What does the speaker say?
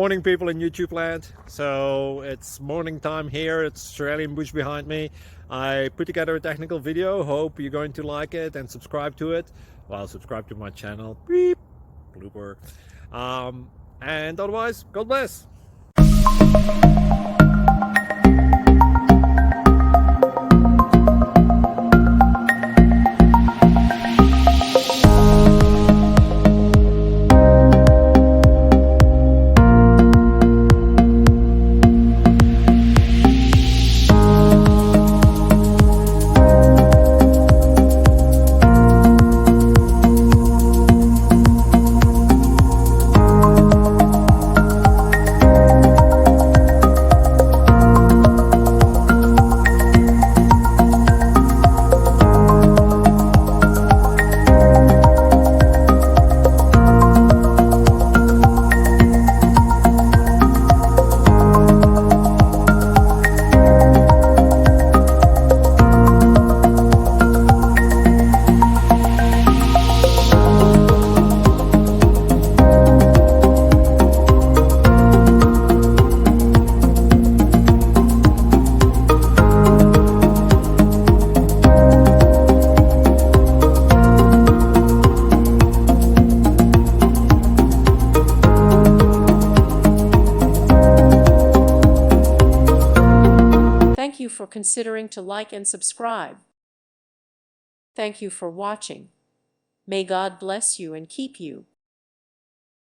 Morning people in YouTube land. So it's morning time here. It's Australian bush behind me. I put together a technical video. Hope you're going to like it and subscribe to it. Well, subscribe to my channel. Beep. Blooper. And otherwise, God bless. Thank you for considering to like and subscribe. Thank you for watching. May God bless you and keep you.